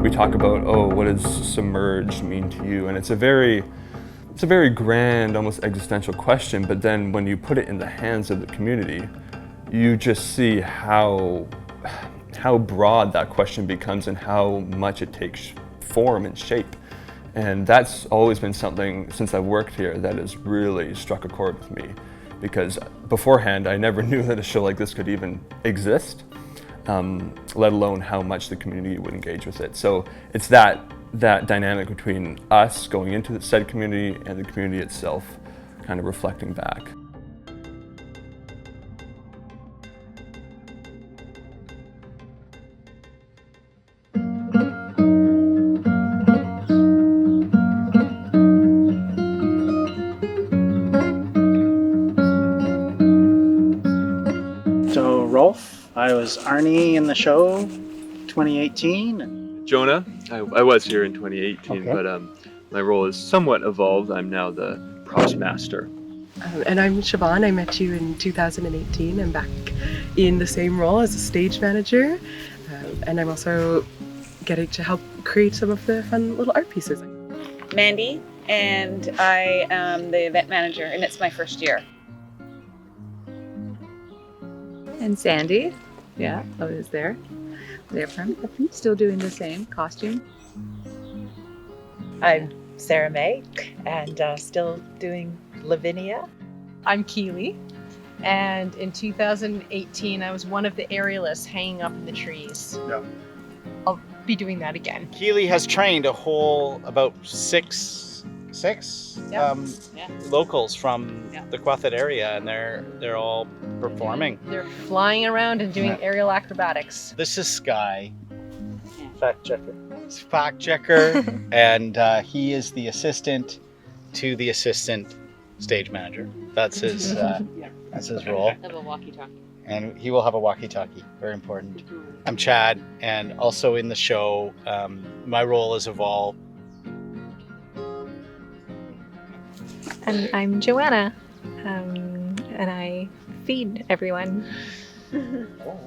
We talk about, oh, what does submerged mean to you? And it's a very grand, almost existential question, but then when you put it in the hands of the community, you just see how broad that question becomes and how much it takes form and shape. And that's always been something, since I've worked here, that has really struck a chord with me. Because beforehand, I never knew that a show like this could even exist, let alone how much the community would engage with it. So it's that dynamic between us going into the said community and the community itself kind of reflecting back. So Rolf, I was Arnie in the show 2018. Jonah, I was here in 2018, Okay. but my role is somewhat evolved. I'm now the props master. And I'm Siobhan. I met you in 2018. I'm back in the same role as a stage manager. And I'm also getting to help create some of the fun little art pieces. Mandy, and I am the event manager, and it's my first year. And Sandy, yeah, I was there. Still doing the same costume. I'm Sarah May, and still doing Lavinia. I'm Keely, and in 2018 I was one of the aerialists hanging up in the trees. Yeah. I'll be doing that again. Keely has trained a whole about six Yeah. locals from Yeah. the Qathet area, and they're all performing. They're flying around and doing aerial acrobatics. This is Sky, Yeah. fact checker, and he is the assistant to the assistant stage manager. That's his role. I have a walkie-talkie. And he will have a walkie-talkie, very important. I'm Chad, and also in the show, my role has evolved. And I'm Joanna, and I feed everyone.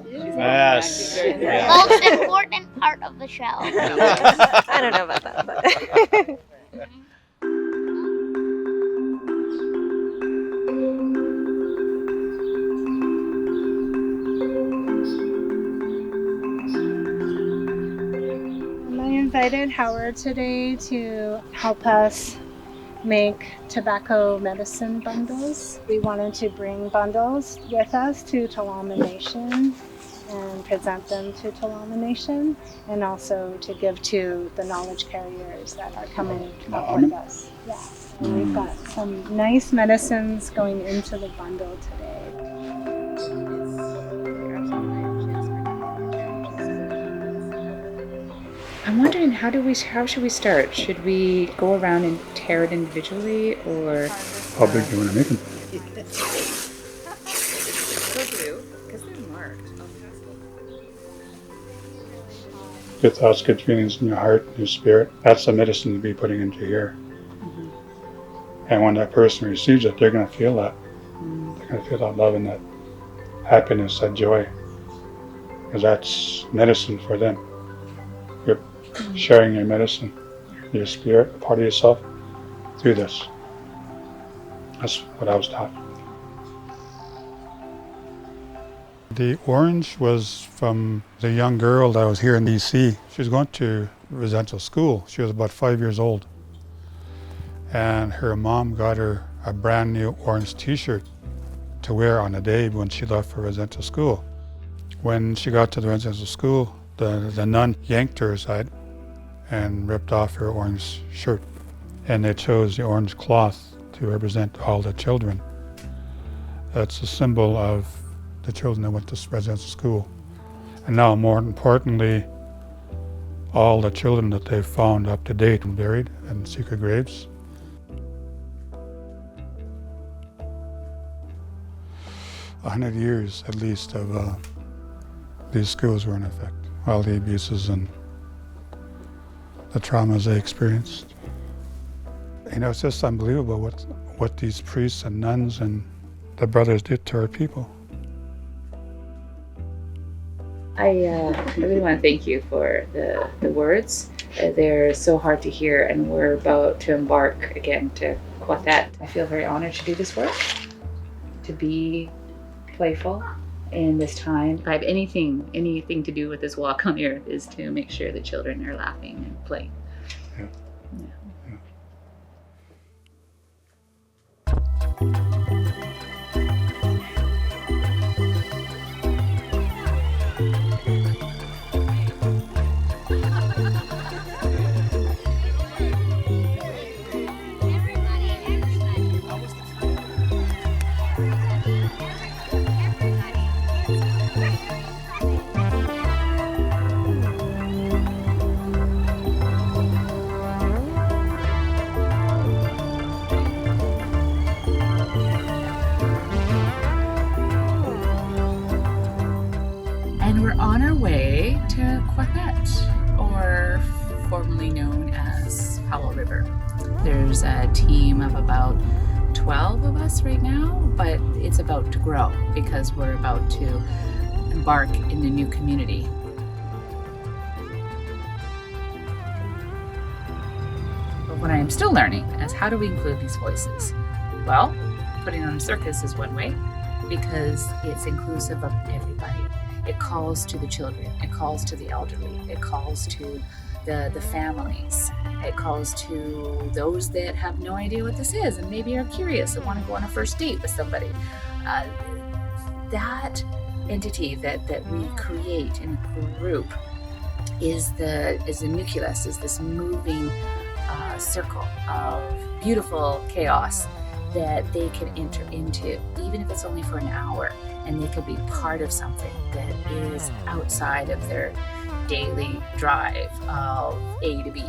Yes. Yeah. Most important part of the show. I don't know about that, but I invited Howard today to help us make tobacco medicine bundles. We wanted to bring bundles with us to Tuolumne Nation and present them to Tuolumne Nation, and also to give to the knowledge carriers that are coming up with us. Yeah. And we've got some nice medicines going into the bundle today. I'm wondering how should we start? Should we go around and tear it individually, or how big do you want to make them? Good thoughts, good feelings in your heart, your spirit. That's the medicine to be putting into here. And when that person receives it, they're going to feel that. They're going to feel that love and that happiness, that joy. Because that's medicine for them. You're sharing your medicine, your spirit, a part of yourself, through this. That's what I was taught. The orange was from the young girl that was here in BC. She was going to residential school. She was about 5 years old. And her mom got her a brand new orange t-shirt to wear on the day when she left for residential school. When she got to the residential school, the nun yanked her aside and ripped off her orange shirt. And they chose the orange cloth to represent all the children. That's a symbol of the children that went to residential school. And now, more importantly, all the children that they've found up to date and buried in secret graves. A 100 years at least of these schools were in effect. All the abuses and the traumas they experienced. You know, it's just unbelievable what these priests and nuns and the brothers did to our people. I really want to thank you for the words. They're so hard to hear, and we're about to embark again to Qathet. I feel very honored to do this work, to be playful in this time. If I have anything to do with this walk on the earth, is to make sure the children are laughing and playing. Yeah. Yeah. And we're on our way to Qathet, or formerly known as Powell River. There's a team of about 12 of us right now, but it's about to grow because we're about to embark in a new community. But what I am still learning is, how do we include these voices? Well, putting on a circus is one way, because it's inclusive of everybody. It calls to the children, it calls to the elderly, it calls to the families, it calls to those that have no idea what this is and maybe are curious and want to go on a first date with somebody. That entity that we create in a group is the nucleus, is this moving circle of beautiful chaos that they can enter into, even if it's only for an hour, and they could be part of something that is outside of their daily drive of A to B.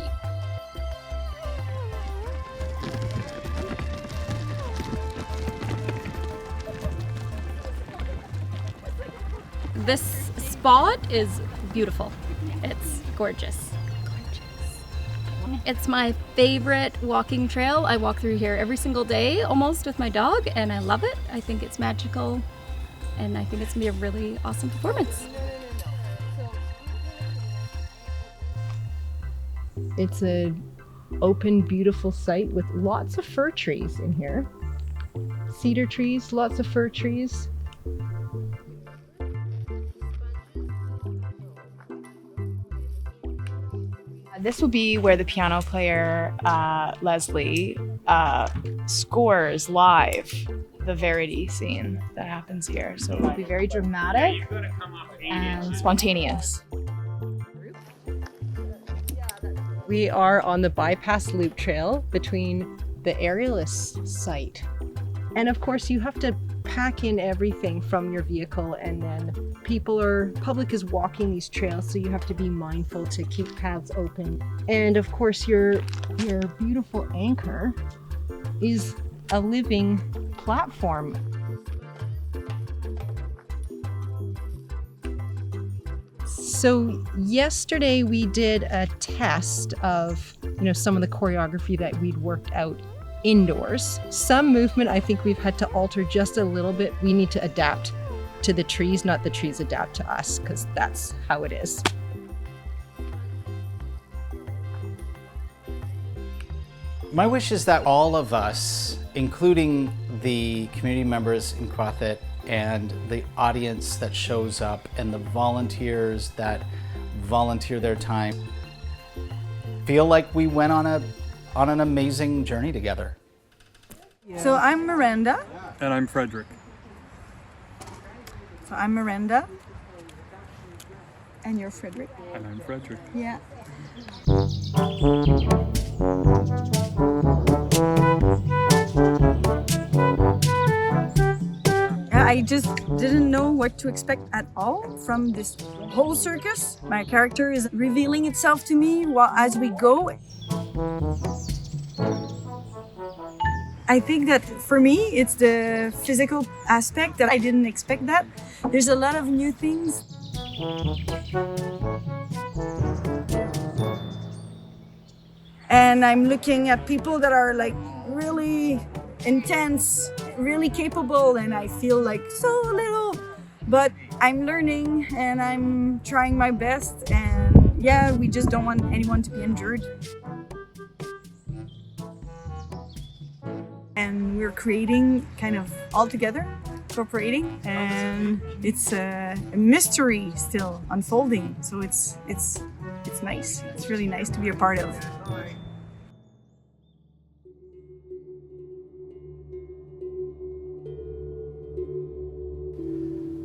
This spot is beautiful. It's gorgeous. It's my favorite walking trail. I walk through here every single day, almost, with my dog, and I love it. I think it's magical, and I think it's gonna be a really awesome performance. It's an open, beautiful site with lots of fir trees in here. Cedar trees, lots of fir trees. This will be where the piano player, Leslie, scores live the Verity scene that happens here. So it will be very dramatic and spontaneous. We are on the bypass loop trail between the aerialists site. And of course you have to pack in everything from your vehicle, and then public is walking these trails, so you have to be mindful to keep paths open. And of course your beautiful anchor is a living platform. So yesterday we did a test of, some of the choreography that we'd worked out indoors. Some movement I think we've had to alter just a little bit. We need to adapt to the trees, not the trees adapt to us, because that's how it is. My wish is that all of us, including the community members in Qathet and the audience that shows up and the volunteers that volunteer their time, feel like we went on an amazing journey together. So I'm Miranda. And I'm Frederick. So I'm Miranda. And you're Frederick. And I'm Frederick. Yeah. I just didn't know what to expect at all from this whole circus. My character is revealing itself to me as we go. I think that for me, it's the physical aspect that I didn't expect that. There's a lot of new things. And I'm looking at people that are like really intense, really capable, and I feel like so little. But I'm learning and I'm trying my best, and yeah, we just don't want anyone to be injured. And we're creating kind of all together, cooperating, and it's a mystery still unfolding. So it's nice. It's really nice to be a part of.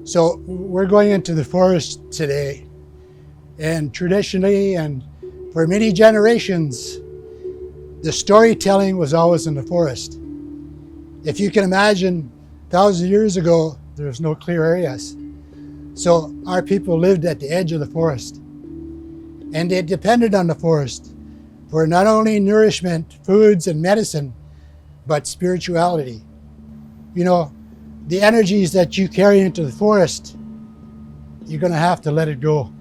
So we're going into the forest today, and traditionally and for many generations, the storytelling was always in the forest. If you can imagine, thousands of years ago, there was no clear areas. So our people lived at the edge of the forest, and they depended on the forest for not only nourishment, foods, and medicine, but spirituality. You know, the energies that you carry into the forest, you're going to have to let it go.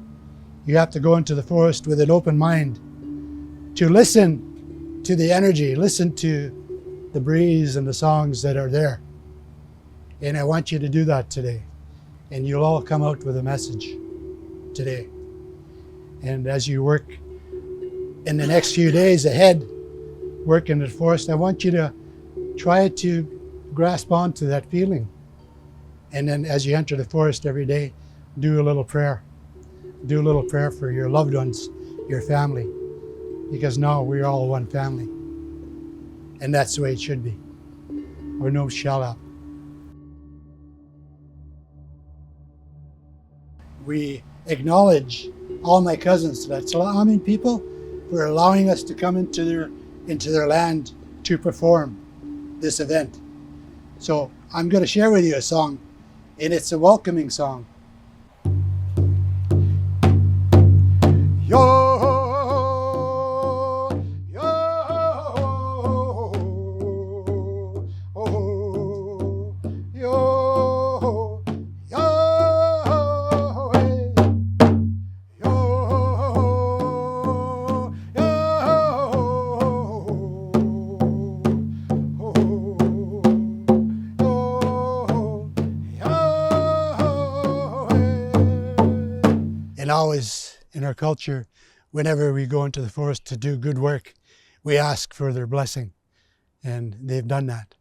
You have to go into the forest with an open mind to listen to the energy, listen to the breeze and the songs that are there. And I want you to do that today. And you'll all come out with a message today. And as you work in the next few days ahead, work in the forest, I want you to try to grasp onto that feeling. And then as you enter the forest every day, do a little prayer. Do a little prayer for your loved ones, your family. Because now we're all one family. And that's the way it should be. Or no shalab. We acknowledge all my cousins, the Tla'amin people, for allowing us to come into their land to perform this event. So I'm going to share with you a song, and it's a welcoming song. Yo, yo, oh, yo, yo, hey, yo, And always in our culture, whenever we go into the forest to do good work, we ask for their blessing, and they've done that.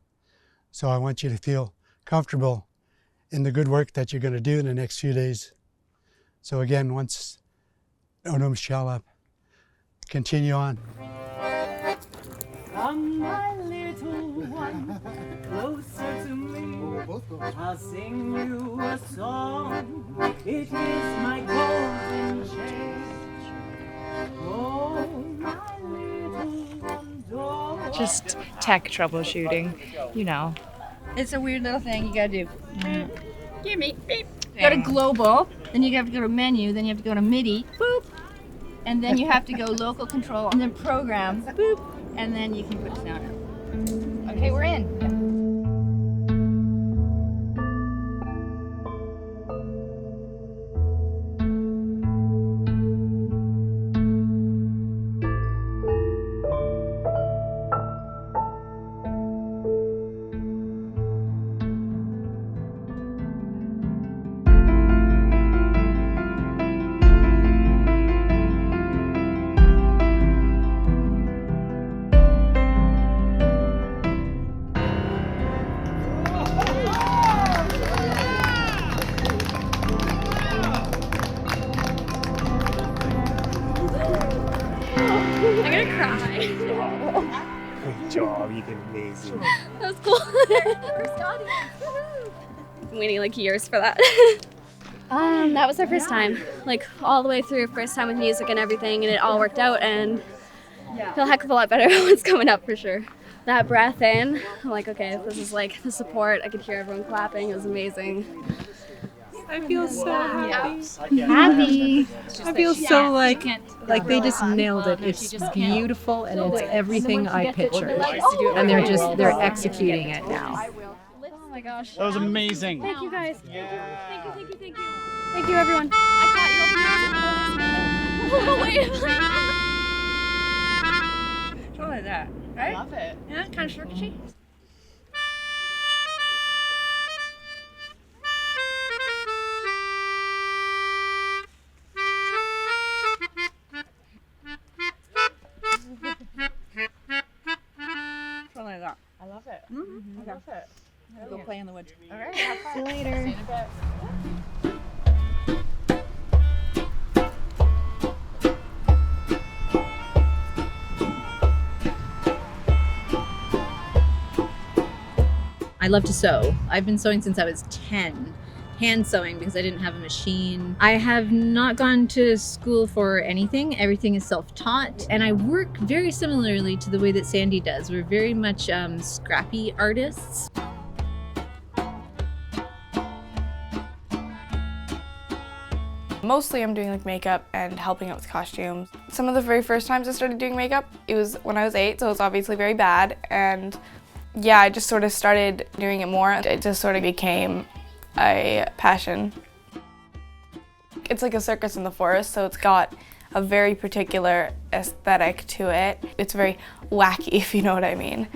So I want you to feel comfortable in the good work that you're going to do in the next few days. So again, once Onum Shalab, continue on. Come, my little one, closer to me. I'll sing you a song. It is my golden chain. Oh, my little one, don't. Just tech troubleshooting, you know. It's a weird little thing you gotta do. Give me, beep. Go to global, then you have to go to menu, then you have to go to MIDI, boop. And then you have to go local control, and then program, boop. And then you can put sound out. Okay, we're in. I'm gonna cry. Good job, you did amazing. That was cool. First audience. Been waiting like years for that. That was our first time, like all the way through, first time with music and everything, and it all worked out, and I feel a heck of a lot better when it's coming up for sure. that breath in, I'm like, okay, this is like the support. I could hear everyone clapping. It was amazing. I feel so happy. Happy. I feel so like they just nailed it. It's beautiful and it's everything I pictured. And they're executing it now. Oh my gosh. That was amazing. Thank you guys. Thank you. Thank you everyone. I got you. Oh wait. Something like that, right? I love it. Yeah, kind of circusy. Something like that. I love it. Mm-hmm. I love it. Go play in the woods. All right, have fun. See you later. See you in a bit. I love to sew. I've been sewing since I was 10. Hand sewing because I didn't have a machine. I have not gone to school for anything. Everything is self-taught. And I work very similarly to the way that Sandy does. We're very much scrappy artists. Mostly I'm doing like makeup and helping out with costumes. Some of the very first times I started doing makeup, it was when I was 8, so it was obviously very bad. And yeah, I just sort of started doing it more. It just sort of became a passion. It's like a circus in the forest, so it's got a very particular aesthetic to it. It's very wacky, if you know what I mean.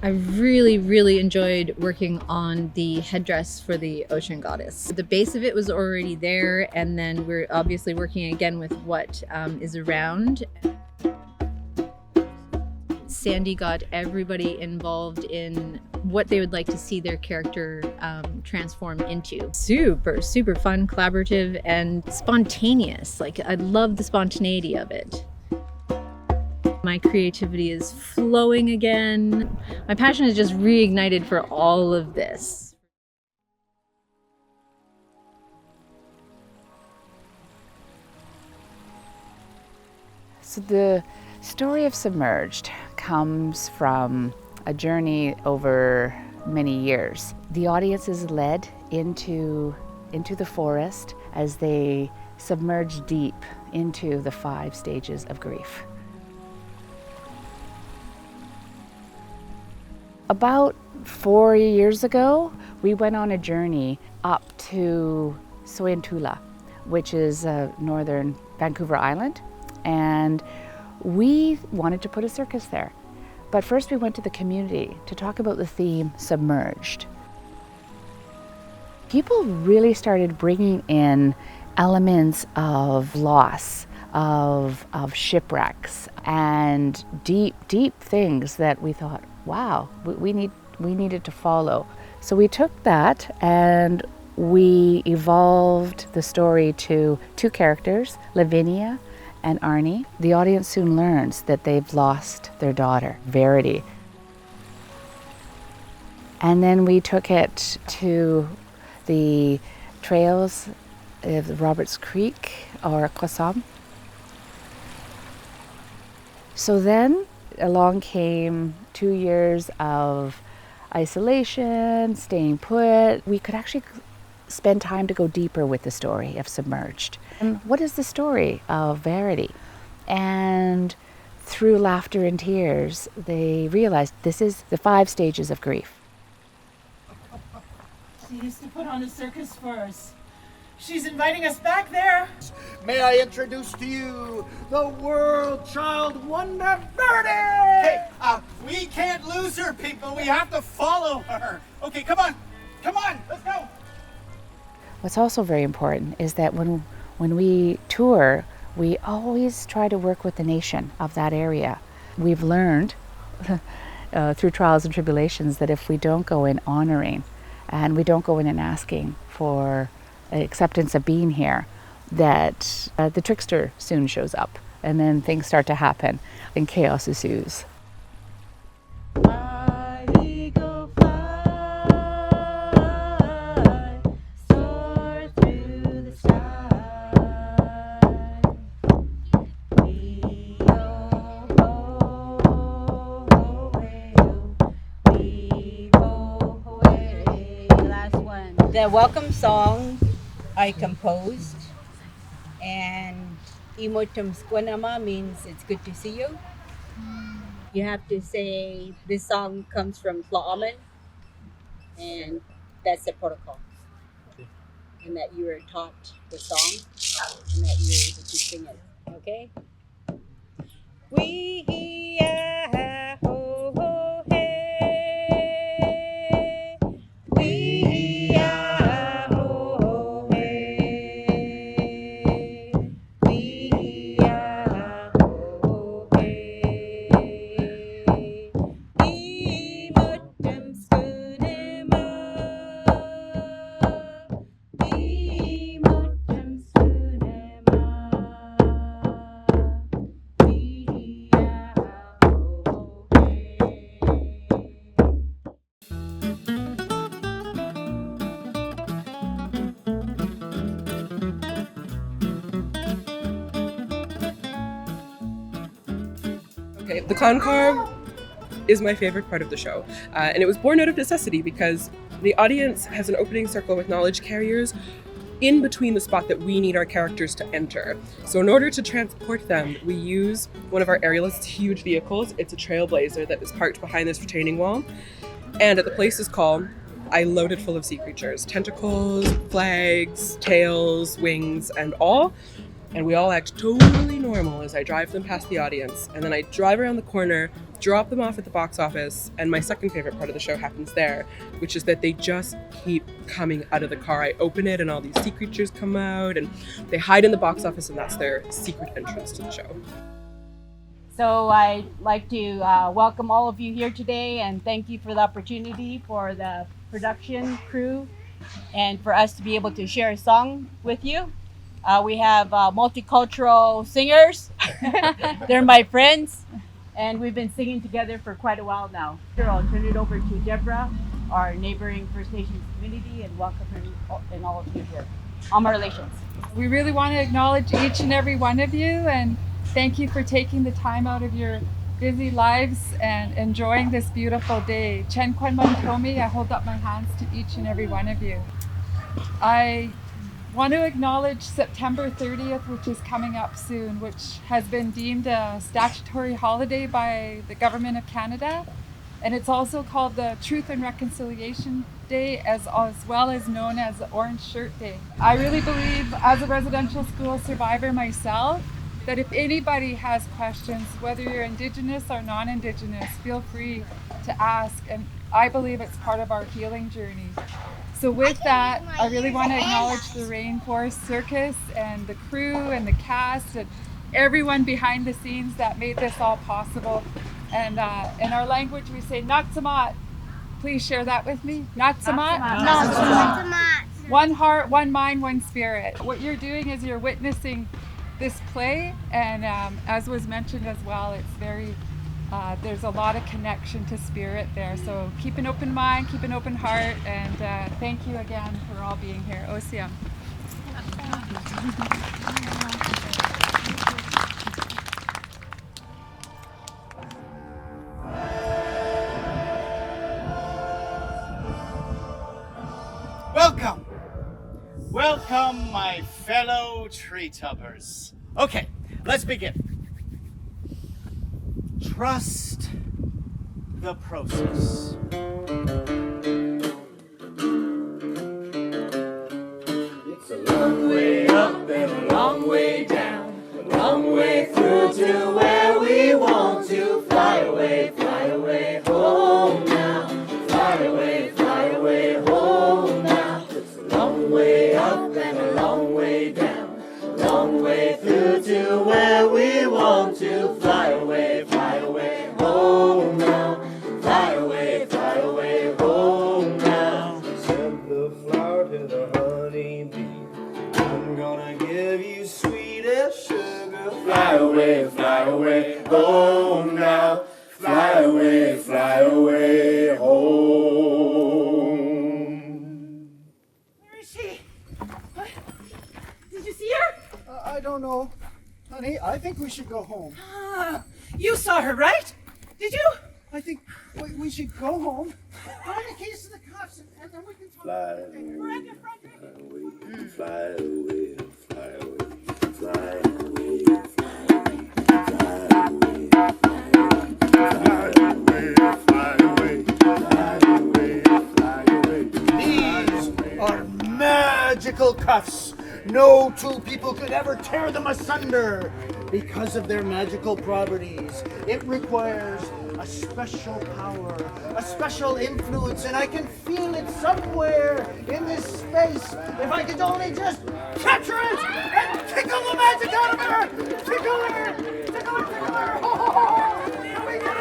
I really enjoyed working on the headdress for the ocean goddess. The base of it was already there, and then we're obviously working again with what is around. Sandy got everybody involved in what they would like to see their character transform into. Super fun, collaborative, and spontaneous. Like, I love the spontaneity of it. My creativity is flowing again. My passion is just reignited for all of this. So the story of Submerged comes from a journey over many years. The audience is led into the forest as they submerge deep into the 5 stages of grief. About 4 years ago, we went on a journey up to Soyantula, which is northern Vancouver Island, and we wanted to put a circus there. But first we went to the community to talk about the theme Submerged. People really started bringing in elements of loss, of shipwrecks, and deep things that we thought, wow, we needed to follow. So we took that and we evolved the story to 2 characters, Lavinia and Arnie. The audience soon learns that they've lost their daughter, Verity. And then we took it to the trails of Roberts Creek or Qathet. So then along came 2 years of isolation, staying put. We could actually spend time to go deeper with the story of Submerged. And what is the story of Verity? And through laughter and tears, they realized this is the 5 stages of grief. She used to put on a circus for us. She's inviting us back there. May I introduce to you the world child wonder, Verity! Hey, we can't lose her, people. We have to follow her. Okay, come on, let's go. What's also very important is that when we tour, we always try to work with the nation of that area. We've learned through trials and tribulations that if we don't go in honoring and we don't go in and asking for acceptance of being here, that the trickster soon shows up and then things start to happen and chaos ensues. The welcome song I composed, and Imotum Squanama means it's good to see you. You have to say this song comes from Tla'amin, and that's the protocol. And that you were taught the song, and that you're able to sing it. Okay? Ho ho hey. We ho ho hey. We ho hey. Imotum skunema. Imotum skunema. Okay, the clown car is my favorite part of the show, and it was born out of necessity because the audience has an opening circle with knowledge carriers in between the spot that we need our characters to enter. So in order to transport them, we use one of our aerialists' huge vehicles. It's a trailblazer that is parked behind this retaining wall, and at the place's call, I load it full of sea creatures, tentacles, flags, tails, wings, and all. And we all act totally normal as I drive them past the audience. And then I drive around the corner, drop them off at the box office, and my second favorite part of the show happens there, which is that they just keep coming out of the car. I open it and all these sea creatures come out, and they hide in the box office, and that's their secret entrance to the show. So I'd like to welcome all of you here today and thank you for the opportunity for the production crew and for us to be able to share a song with you. We have multicultural singers. They're my friends, and we've been singing together for quite a while now. Here, I'll turn it over to Deborah, our neighboring First Nations community, and welcome her and all of you here. Alma Relations. We really want to acknowledge each and every one of you, and thank you for taking the time out of your busy lives and enjoying this beautiful day. Chen Kwanman Tomi, I hold up my hands to each and every one of you. I want to acknowledge September 30th, which is coming up soon, which has been deemed a statutory holiday by the Government of Canada. And it's also called the Truth and Reconciliation Day, as well as known as the Orange Shirt Day. I really believe, as a residential school survivor myself, that if anybody has questions, whether you're Indigenous or non-Indigenous, feel free to ask. And I believe it's part of our healing journey. So with that, I really want to acknowledge the Rainforest Circus and the crew and the cast and everyone behind the scenes that made this all possible. And in our language, we say Naksamat. Please share that with me. Naksamat. One heart, one mind, one spirit. What you're doing is you're witnessing this play, and as was mentioned as well, it's very there's a lot of connection to spirit there. So keep an open mind, keep an open heart, and thank you again for all being here. Osiam. Welcome! Welcome, my fellow tree tubbers. Okay, let's begin. Trust the process. It's a long way up and a long way down, a long way through to where we want to fly away home now. Fly away home now. It's a long way up and a long way down, a long way through to where we want to fly away home now. Fly away home now. Send the flower to the honeybee. I'm gonna give you sweet as sugar. Fly away home now. Fly away home. Where is she? What? Did you see her? I don't know. Honey, I think we should go home. You saw her, right? Did you? I think we should go home. Find the keys to the cops fly away, fly away, fly away, fly away, fly away. These are magical cuffs. No two people could ever tear them asunder because of their magical properties. It requires a special power, a special influence, and I can feel it somewhere in this space. If I could only just capture it and tickle the magic out of her! Tickle her! Tickle her! Tickle her! Oh, here we go!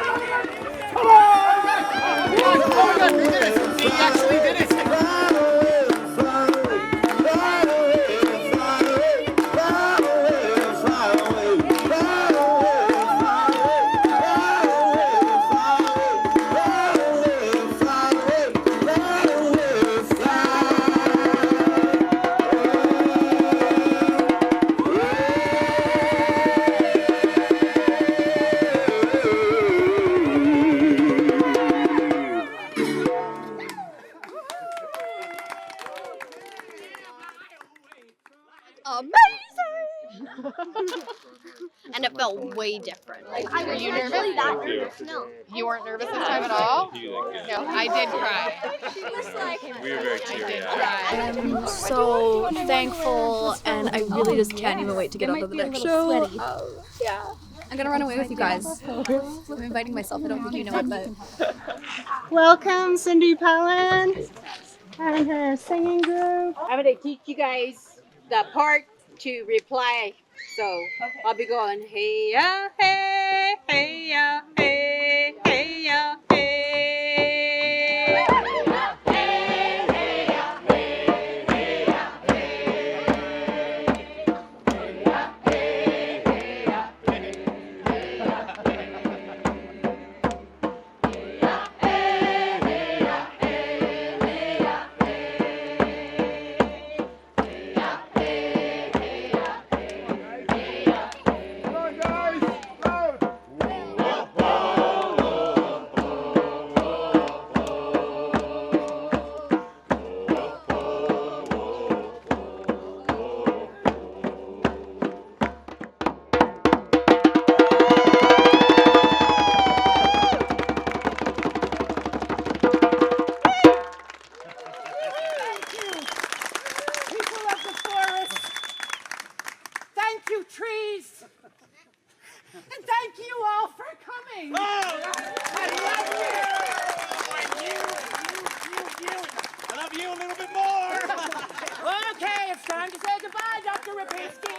Come on! Oh my God, we did it! We actually did it! And it felt way different. Were you nervous? No. You weren't nervous this time at all? No, I did cry. We were very teary. I'm so thankful, and I really just can't even wait to get on to the next show. Yeah. I'm gonna run away with you guys. I'm inviting myself. I don't think you know it, but Welcome, Cindy Palin and her singing group. I'm going to teach you guys the part to reply. So I'll be going, hey ya, hey, hey ya, hey, hey ya, hey. Trees! And thank you all for coming! Oh, I love you! I love you a little bit more! Okay, it's time to say goodbye, Dr. Rapinski!